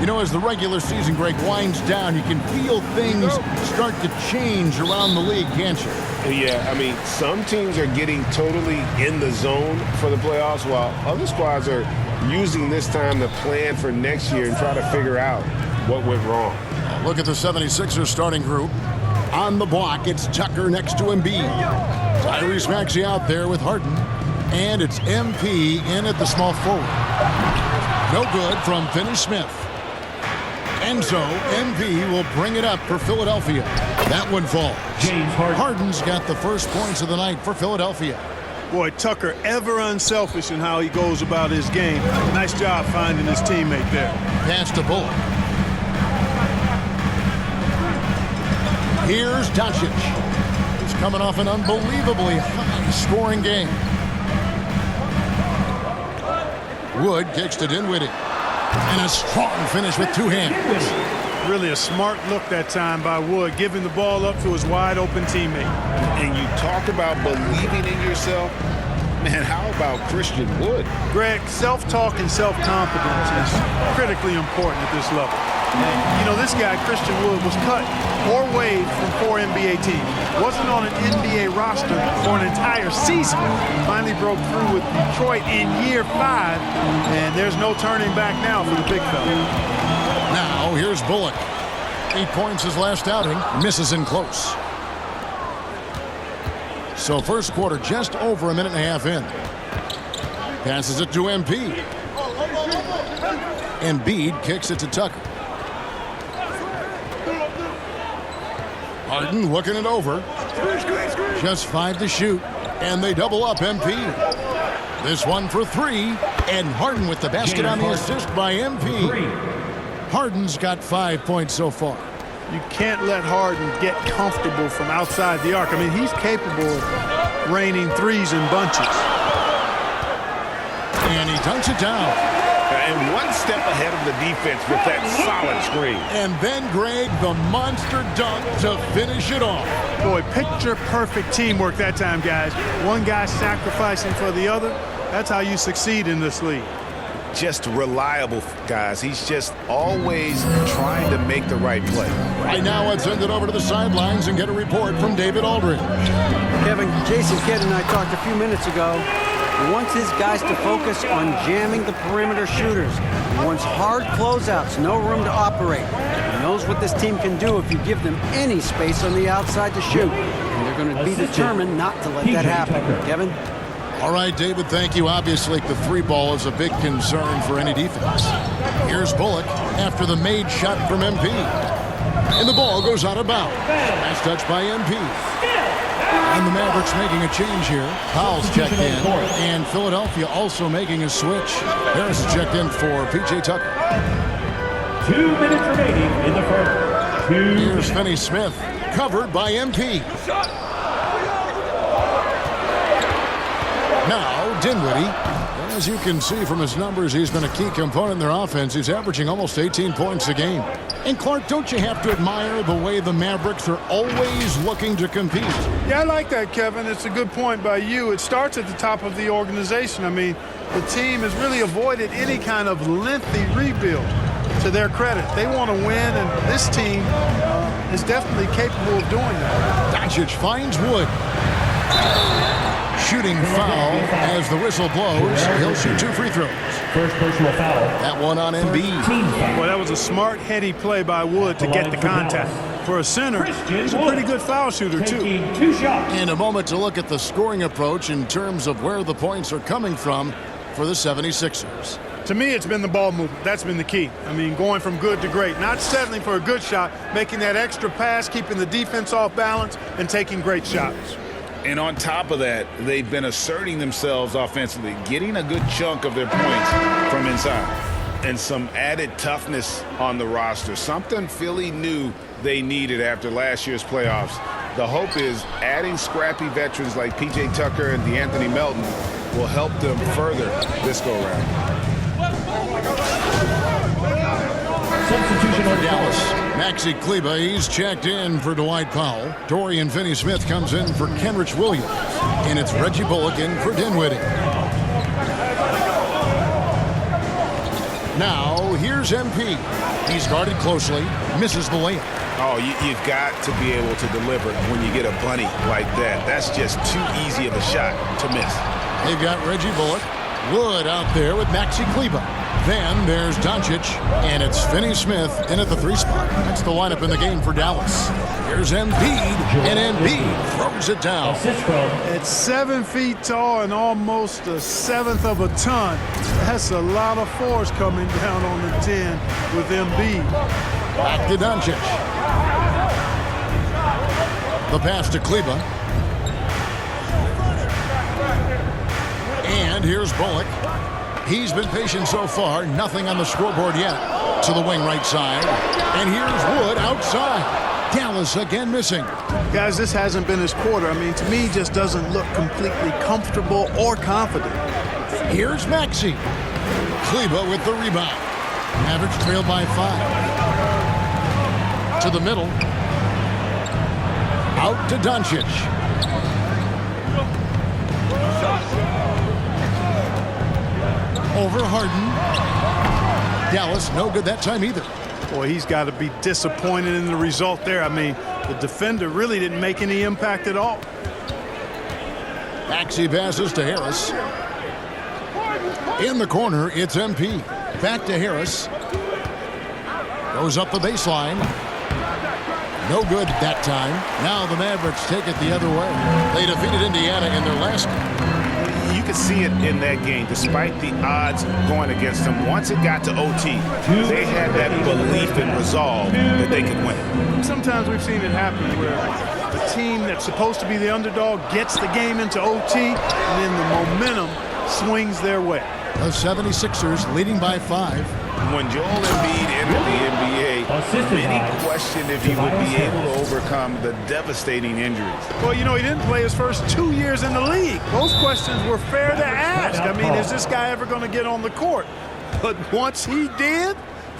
You know, as the regular season, Greg, winds down, you can feel things start to change around the league, can't you? Yeah, I mean, some teams are getting totally in the zone for the playoffs, while other squads are using this time to plan for next year and try to figure out what went wrong. Look at the 76ers starting group. On the block, it's Tucker next to Embiid. Tyrese Maxey out there with Harden. And it's MP in at the small forward. No good from Finney-Smith. And so MP will bring it up for Philadelphia. That one falls. Harden's got the first points of the night for Philadelphia. Boy, Tucker ever unselfish in how he goes about his game. Nice job finding his teammate there. Pass to Bullock. Here's Doncic. He's coming off an unbelievably high-scoring game. Wood kicks to Dinwiddie. And a strong finish with two hands. Really a smart look that time by Wood, giving the ball up to his wide-open teammate. And you talk about believing in yourself. Man, how about Christian Wood? Greg, self-talk and self-confidence is critically important at this level. And, you know, this guy, Christian Wood, was cut or waived from 4 NBA teams. Wasn't on an NBA roster for an entire season. Finally broke through with Detroit in year 5, and there's no turning back now for the big fella. Now, here's Bullock. 8 points his last outing. Misses in close. So first quarter just over a minute and a half in. Passes it to MP. Embiid kicks it to Tucker. Harden looking it over. Just 5 to shoot. And they double up MP. This one for 3. And Harden with the basket on the assist by MP. Harden's got 5 points so far. You can't let Harden get comfortable from outside the arc. I mean, he's capable of raining threes in bunches. And he dunks it down. And one step ahead of the defense with that solid screen. And then, Greg, the monster dunk to finish it off. Boy, picture-perfect teamwork that time, guys. One guy sacrificing for the other. That's how you succeed in this league. Just reliable, guys. He's just always trying to make the right play. Right now, let's send it over to the sidelines and get a report from David Aldridge. Kevin, Jason Kidd and I talked a few minutes ago. He wants his guys to focus on jamming the perimeter shooters. He wants hard closeouts, no room to operate. He knows what this team can do if you give them any space on the outside to shoot. And they're going to be determined not to let that happen. Kevin? All right, David, thank you. Obviously, the 3-ball is a big concern for any defense. Here's Bullock after the made shot from MP. And the ball goes out of bounds. Nice touch by MP. And the Mavericks making a change here. Powell's checked in. And Philadelphia also making a switch. Harris is checked in for P.J. Tucker. 2 minutes remaining in the first. Here's Finney-Smith, covered by MP. Now, Dinwiddie. As you can see from his numbers, he's been a key component in their offense. He's averaging almost 18 points a game. And, Clark, don't you have to admire the way the Mavericks are always looking to compete? Yeah, I like that, Kevin. It's a good point by you. It starts at the top of the organization. I mean, the team has really avoided any kind of lengthy rebuild. To their credit, they want to win, and this team is definitely capable of doing that. Doncic finds Wood. Shooting foul as the whistle blows. He'll shoot 2 free throws. First personal foul. That one on Embiid. Well, that was a smart, heady play by Wood to get the contact. For a center, he's a pretty good foul shooter, too. 2 shots. In a moment to look at the scoring approach in terms of where the points are coming from for the 76ers. To me, it's been the ball movement. That's been the key. I mean, going from good to great. Not settling for a good shot, making that extra pass, keeping the defense off balance, and taking great shots. And on top of that, they've been asserting themselves offensively, getting a good chunk of their points from inside. And some added toughness on the roster, something Philly knew they needed after last year's playoffs. The hope is adding scrappy veterans like P.J. Tucker and DeAnthony Melton will help them further this go-round. Substitution on Dallas. Maxi Kleba, he's checked in for Dwight Powell. Dorian Finney-Smith comes in for Kenrich Williams. And it's Reggie Bullock in for Dinwiddie. Now, here's MP. He's guarded closely, misses the layup. Oh, you've got to be able to deliver when you get a bunny like that. That's just too easy of a shot to miss. They've got Reggie Bullock. Wood out there with Maxi Kleber. Then there's Doncic, and it's Finney Smith in at the 3 spot. That's the lineup in the game for Dallas. Here's Embiid, and Embiid throws it down. At 7 feet tall and almost a 1/7 of a ton, that's a lot of force coming down on the 10 with Embiid. Back to Doncic. The pass to Kleber. And here's Bullock. He's been patient so far. Nothing on the scoreboard yet. To the wing right side. And here's Wood outside. Dallas again missing. Guys, this hasn't been his quarter. I mean, to me, he just doesn't look completely comfortable or confident. Here's Maxi. Kleber with the rebound. Mavericks trailed by 5. To the middle. Out to Doncic. Over Harden. Dallas, no good that time either. Boy, he's got to be disappointed in the result there. I mean, the defender really didn't make any impact at all. Maxi passes to Harris. In the corner, it's MP. Back to Harris. Goes up the baseline. No good that time. Now the Mavericks take it the other way. They defeated Indiana in their last game. You could see it in that game, despite the odds going against them. Once it got to OT, they had that belief and resolve that they could win. Sometimes we've seen it happen where the team that's supposed to be the underdog gets the game into OT, and then the momentum swings their way. The 76ers leading by 5. When Joel Embiid entered the NBA, many questioned if he would be able to overcome the devastating injuries. Well, you know, he didn't play his first 2 years in the league. Those questions were fair to ask. I mean, is this guy ever going to get on the court? But once he did,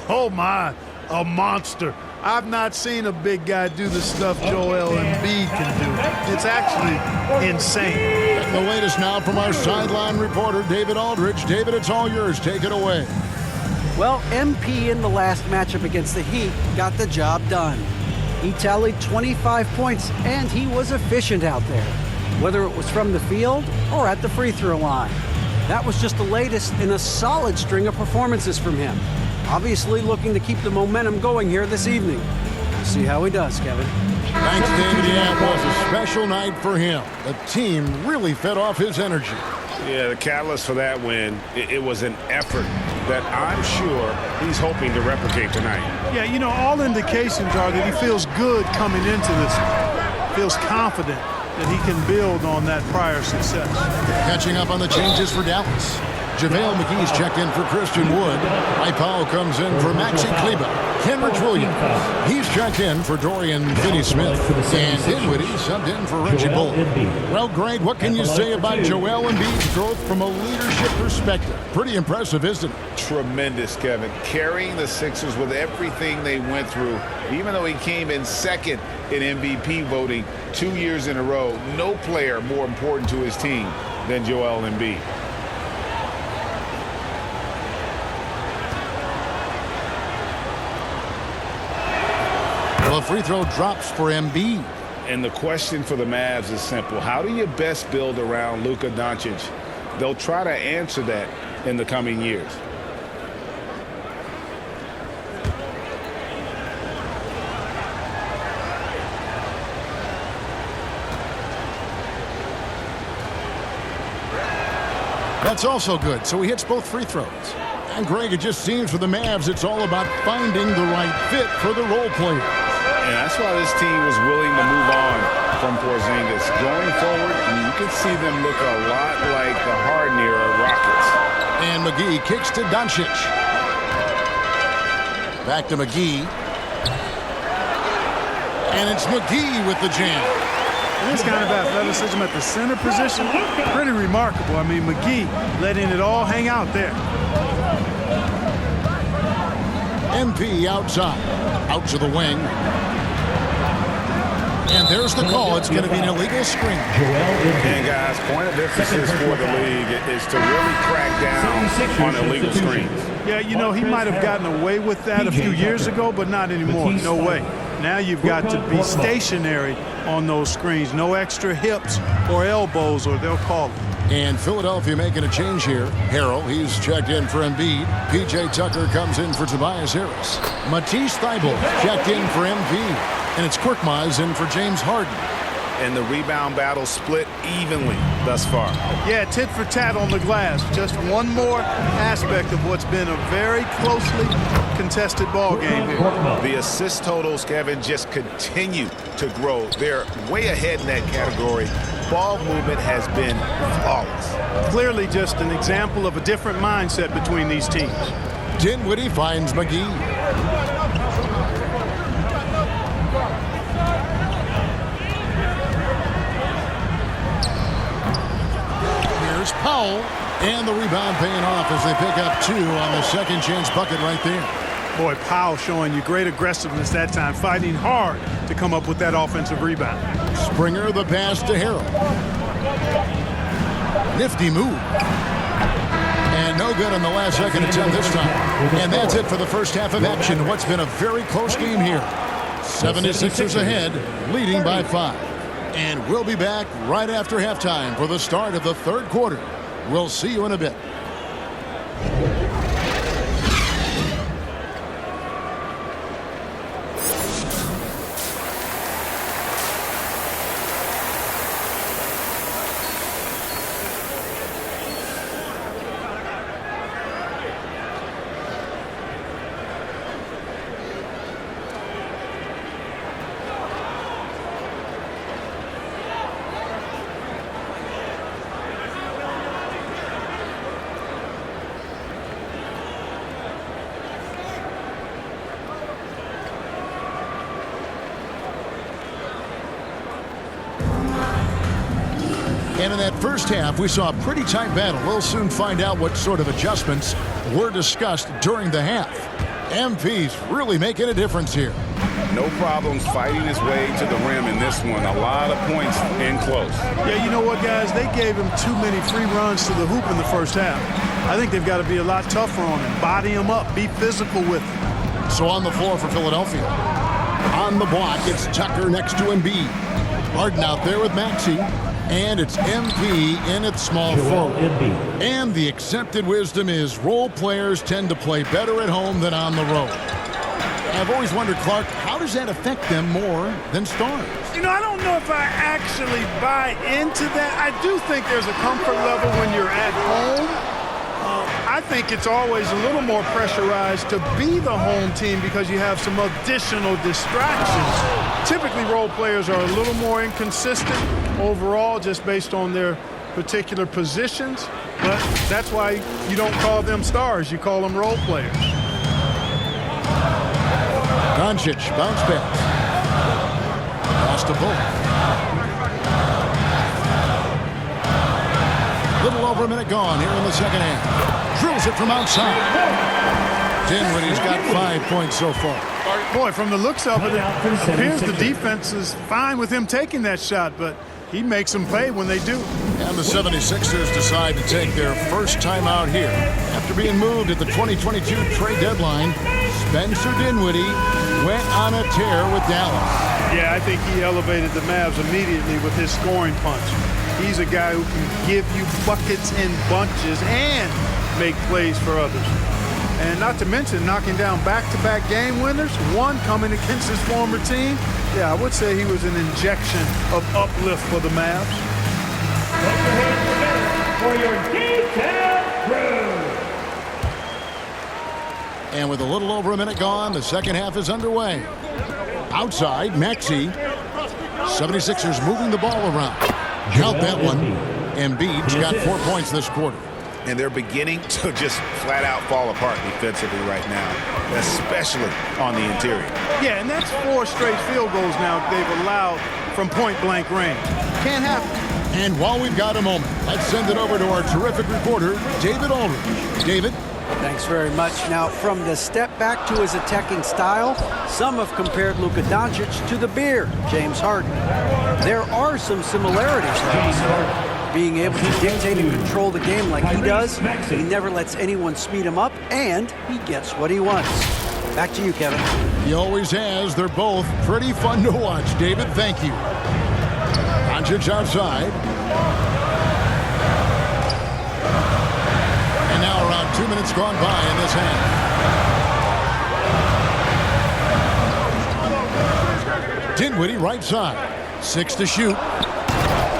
oh my, a monster. I've not seen a big guy do the stuff Joel Embiid can do. It's actually insane. The latest now from our sideline reporter, David Aldridge. David, it's all yours. Take it away. Well, MP in the last matchup against the Heat got the job done. He tallied 25 points, and he was efficient out there, whether it was from the field or at the free throw line. That was just the latest in a solid string of performances from him. Obviously looking to keep the momentum going here this evening. We'll see how he does, Kevin. Thanks, David. Yeah, it was a special night for him. The team really fed off his energy. Yeah, the catalyst for that win, it was an effort that I'm sure he's hoping to replicate tonight. Yeah, you know, all indications are that he feels good coming into this, feels confident that he can build on that prior success. Catching up on the changes for Dallas. JaVale McGee's checked in for Christian Wood. Powell comes in for Maxi Kleber. Kenrich Williams. He's checked in for Dorian Finney-Smith. And Dinwiddie subbed in for Reggie Bullock. Well, Greg, what can you say about Joel Embiid's growth from a leadership perspective? Pretty impressive, isn't it? Tremendous, Kevin. Carrying the Sixers with everything they went through. Even though he came in second in MVP voting 2 years in a row, no player more important to his team than Joel Embiid. The free throw drops for Embiid. And the question for the Mavs is simple. How do you best build around Luka Doncic? They'll try to answer that in the coming years. That's also good, so he hits both free throws. And Greg, it just seems for the Mavs it's all about finding the right fit for the role players. And that's why this team was willing to move on from Porzingis. Going forward, you can see them look a lot like the Harden-era Rockets. And McGee kicks to Doncic. Back to McGee. And it's McGee with the jam. This kind of athleticism at the center position, pretty remarkable. I mean, McGee letting it all hang out there. MP outside. Out to the wing. And there's the call. It's going to be an illegal screen. And guys, point of emphasis for the league is to really crack down on illegal screens. Yeah, you know, he might have gotten away with that a few years ago, but not anymore. No way. Now you've got to be stationary on those screens. No extra hips or elbows, or they'll call it. And Philadelphia making a change here. Harrell, he's checked in for Embiid. P.J. Tucker comes in for Tobias Harris. Matisse Thybulle checked in for MP. And it's Korkmaz in for James Harden. And the rebound battle split evenly thus far. Yeah, tit for tat on the glass. Just one more aspect of what's been a very closely contested ball game here. The assist totals, Kevin, just continue to grow. They're way ahead in that category. Ball movement has been flawless. Clearly just an example of a different mindset between these teams. Dinwiddie finds McGee. Here's Powell, and the rebound paying off as they pick up 2 on the second chance bucket right there. Boy, Powell showing you great aggressiveness that time, fighting hard to come up with that offensive rebound. Springer the pass to Harrell. Nifty move. And no good on the last second attempt this time. And that's it for the first half of action. What's been a very close game here. 76ers ahead, leading by 5. And we'll be back right after halftime for the start of the third quarter. We'll see you in a bit. And in that first half, we saw a pretty tight battle. We'll soon find out what sort of adjustments were discussed during the half. MP's really making a difference here. No problems fighting his way to the rim in this one. A lot of points in close. Yeah, you know what, guys? They gave him too many free runs to the hoop in the first half. I think they've got to be a lot tougher on him. Body him up. Be physical with him. So on the floor for Philadelphia. On the block, it's Tucker next to Embiid. Harden out there with Maxey. And it's MP in its small forward. And the accepted wisdom is role players tend to play better at home than on the road. I've always wondered, Clark, how does that affect them more than stars? You know, I don't know if I actually buy into that. I do think there's a comfort level when you're at home. I think it's always a little more pressurized to be the home team because you have some additional distractions. Typically, role players are a little more inconsistent overall just based on their particular positions. But that's why you don't call them stars. You call them role players. Doncic, bounce pass. Pass to Bullock. Little over a minute gone here in the second half. Drills it from outside. Dinwiddie's got 5 points so far. Boy, from the looks of it, it appears the defense is fine with him taking that shot, but he makes them pay when they do. And the 76ers decide to take their first time out here. After being moved at the 2022 trade deadline, Spencer Dinwiddie went on a tear with Dallas. Yeah, I think he elevated the Mavs immediately with his scoring punch. He's a guy who can give you buckets in bunches and make plays for others. And not to mention knocking down back-to-back game winners, one coming against his former team. Yeah, I would say he was an injection of uplift for the Mavs. Put your hands together for your detailed crew. And with a little over a minute gone, the second half is underway. Outside, Maxey. 76ers moving the ball around. Count that one. Embiid's got 4 points this quarter. And they're beginning to just flat out fall apart defensively right now, especially on the interior. Yeah, and that's 4 straight field goals now they've allowed from point-blank range. Can't happen. And while we've got a moment, let's send it over to our terrific reporter, David Aldridge. David? Thanks very much. Now, from the step back to his attacking style, some have compared Luka Doncic to the bear, James Harden. There are some similarities, though. Being able to dictate and control the game like he does, he never lets anyone speed him up, and he gets what he wants. Back to you, Kevin. He always has. They're both pretty fun to watch. David, thank you. Doncic outside. And now around 2 minutes gone by in this half. Dinwiddie right side. 6 to shoot.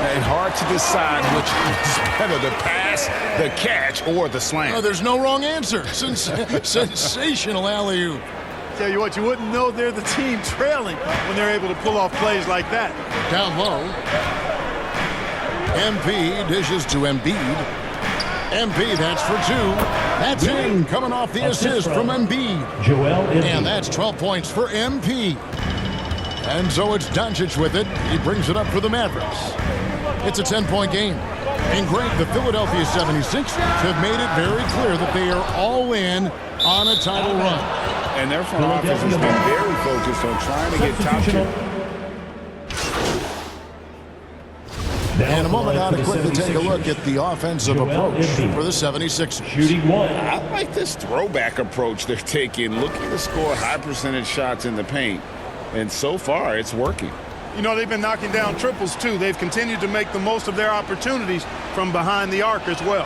And hard to decide which is better, the pass, the catch, or the slam. Oh, there's no wrong answer. Sensational alley-oop. Tell you what, you wouldn't know they're the team trailing when they're able to pull off plays like that. Down low. MP dishes to Embiid. MP, that's for 2. That's in, coming off the assist from Embiid. Joel Embiid. And that's 12 points for MP. And so it's Doncic with it. He brings it up for the Mavericks. It's a 10-point game. And Greg, the Philadelphia 76ers have made it very clear that they are all in on a title run. And their front office has been very focused on trying to get top tier. In a moment now to quickly take a look at the offensive approach for the 76ers. Shooting 1. I like this throwback approach they're taking, looking to score high percentage shots in the paint. And so far, it's working. You know, they've been knocking down triples, too. They've continued to make the most of their opportunities from behind the arc as well.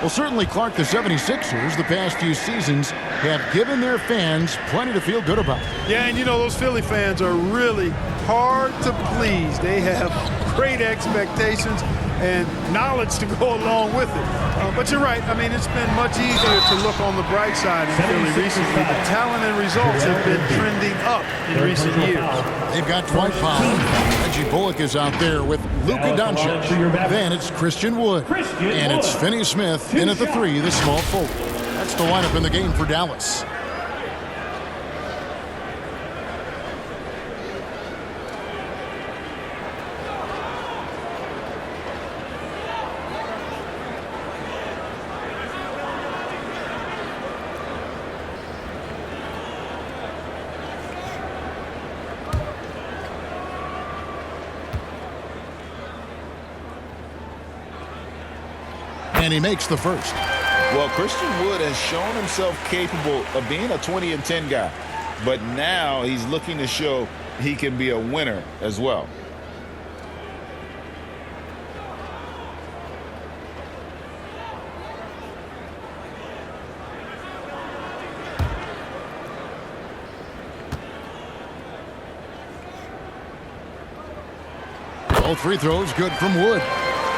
Well, certainly, Clark, the 76ers the past few seasons have given their fans plenty to feel good about. Yeah, and you know, those Philly fans are really hard to please. They have great expectations and knowledge to go along with it. But you're right. I mean, it's been much easier to look on the bright side in Philly recently. The talent and results have been trending up in recent years. They've got Dwight Powell. Reggie Bullock is out there with Luka Doncic. Then it's Christian Wood. And it's Finney Smith in at the 3, the small forward. That's the lineup in the game for Dallas. And he makes the first. Well, Christian Wood has shown himself capable of being a 20-10 guy. But now he's looking to show he can be a winner as well. All free throws good from Wood.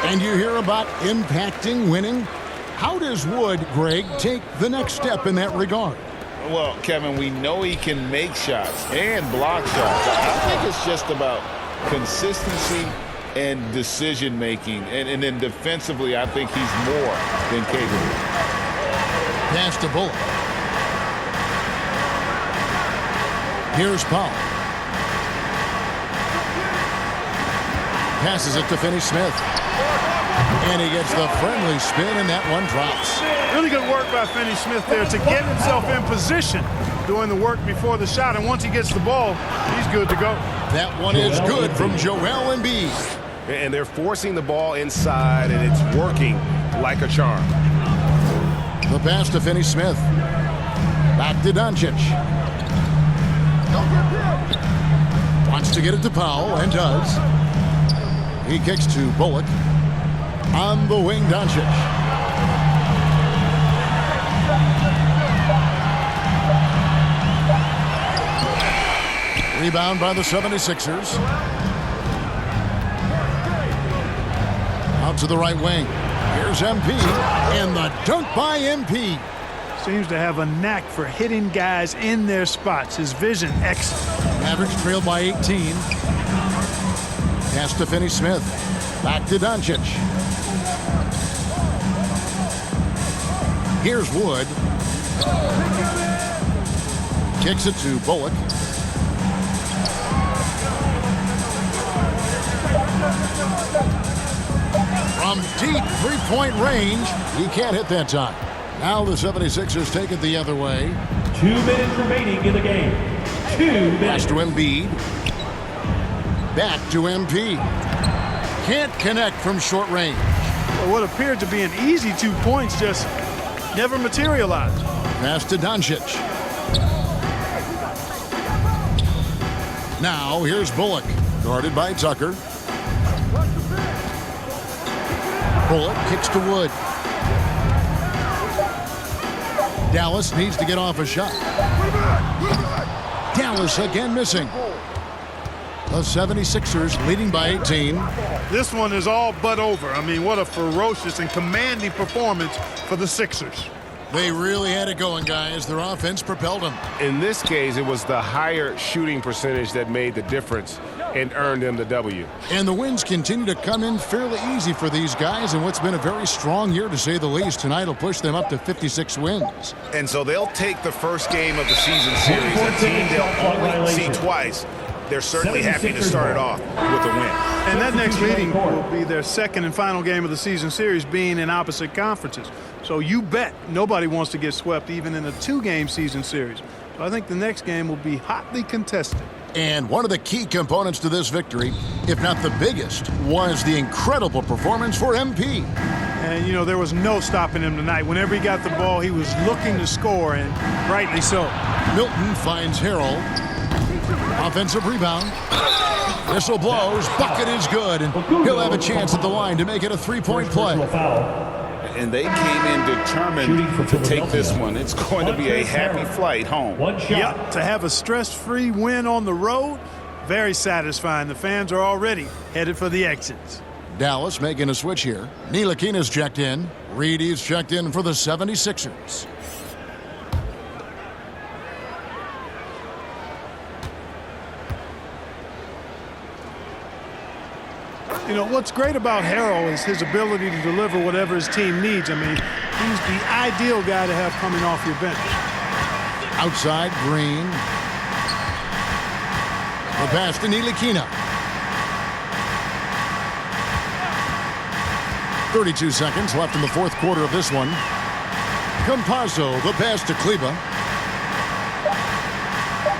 And you hear about impacting winning. How does Wood, Greg, take the next step in that regard? Well, Kevin, we know he can make shots and block shots. I think it's just about consistency and decision-making. And then defensively, I think he's more than capable. Pass to Bullock. Here's Powell. Passes it to Finney Smith. And he gets the friendly spin, and that one drops. Really good work by Finney Smith there to get himself in position, doing the work before the shot. And once he gets the ball, he's good to go. That one is good from Joel Embiid. And they're forcing the ball inside, and it's working like a charm. The pass to Finney Smith. Back to Doncic. Wants to get it to Powell, and does. He kicks to Bullock. On the wing, Doncic. Rebound by the 76ers. Out to the right wing. Here's MP. And the dunk by MP. Seems to have a knack for hitting guys in their spots. His vision excellent. Mavericks trail by 18. Pass to Finney Smith. Back to Doncic. Here's Wood. Kicks it to Bullock. From deep three-point range, he can't hit that time. Now the 76ers take it the other way. 2 minutes remaining in the game. 2 Pass minutes. to Embiid. Back to MP. Can't connect from short range. Well, what appeared to be an easy 2 points just never materialized. Pass to Doncic. Now here's Bullock, guarded by Tucker. Bullock kicks to Wood. Dallas needs to get off a shot. Dallas again missing. The 76ers leading by 18. This one is all but over. I mean, what a ferocious and commanding performance for the Sixers. They really had it going, guys. Their offense propelled them. In this case, it was the higher shooting percentage that made the difference and earned them the W. And the wins continue to come in fairly easy for these guys in what's been a very strong year, to say the least. Tonight will push them up to 56 wins. And so they'll take the first game of the season series, a team they'll only see twice. They're certainly happy to start it off with a win. And that next meeting will be their second and final game of the season series, being in opposite conferences. So you bet nobody wants to get swept even in a 2-game season series. So I think the next game will be hotly contested. And one of the key components to this victory, if not the biggest, was the incredible performance for MP. And, you know, there was no stopping him tonight. Whenever he got the ball, he was looking to score, and rightly so. Milton finds Harrell. Offensive rebound. Whistle blows. Bucket is good. And he'll have a chance at the line to make it a 3-point play. And they came in determined to take this one. It's going to be a happy flight home. One shot. Yep, to have a stress-free win on the road, very satisfying. The fans are already headed for the exits. Dallas making a switch here. Ntilikina's checked in. Reedy's checked in for the 76ers. You know, what's great about Harrell is his ability to deliver whatever his team needs. I mean, he's the ideal guy to have coming off your bench. Outside, Green. The pass to Ntilikina. 32 seconds left in the fourth quarter of this one. Campazzo, the pass to Kleba.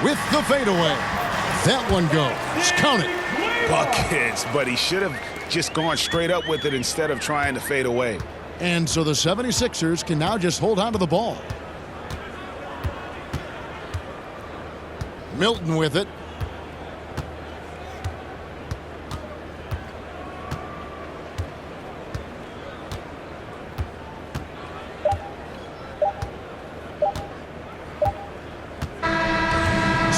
With the fadeaway. That one goes. Count it. Buckets, but he should have just gone straight up with it instead of trying to fade away. And so the 76ers can now just hold on to the ball. Milton with it.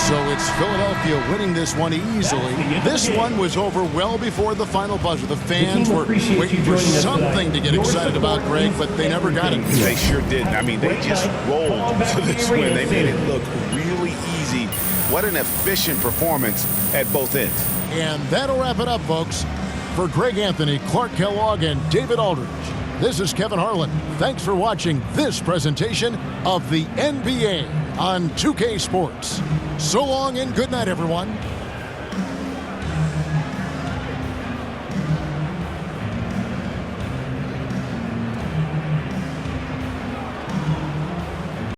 So it's Philadelphia winning this one easily. This one was over well before the final buzzer. The fans were waiting for something to get excited about, Greg, but they never got it. They sure didn't. I mean, they just rolled to this win. They made it look really easy. What an efficient performance at both ends. And that'll wrap it up, folks. For Greg Anthony, Clark Kellogg, and David Aldridge, this is Kevin Harlan. Thanks for watching this presentation of the NBA on 2K Sports. So long and good night, everyone.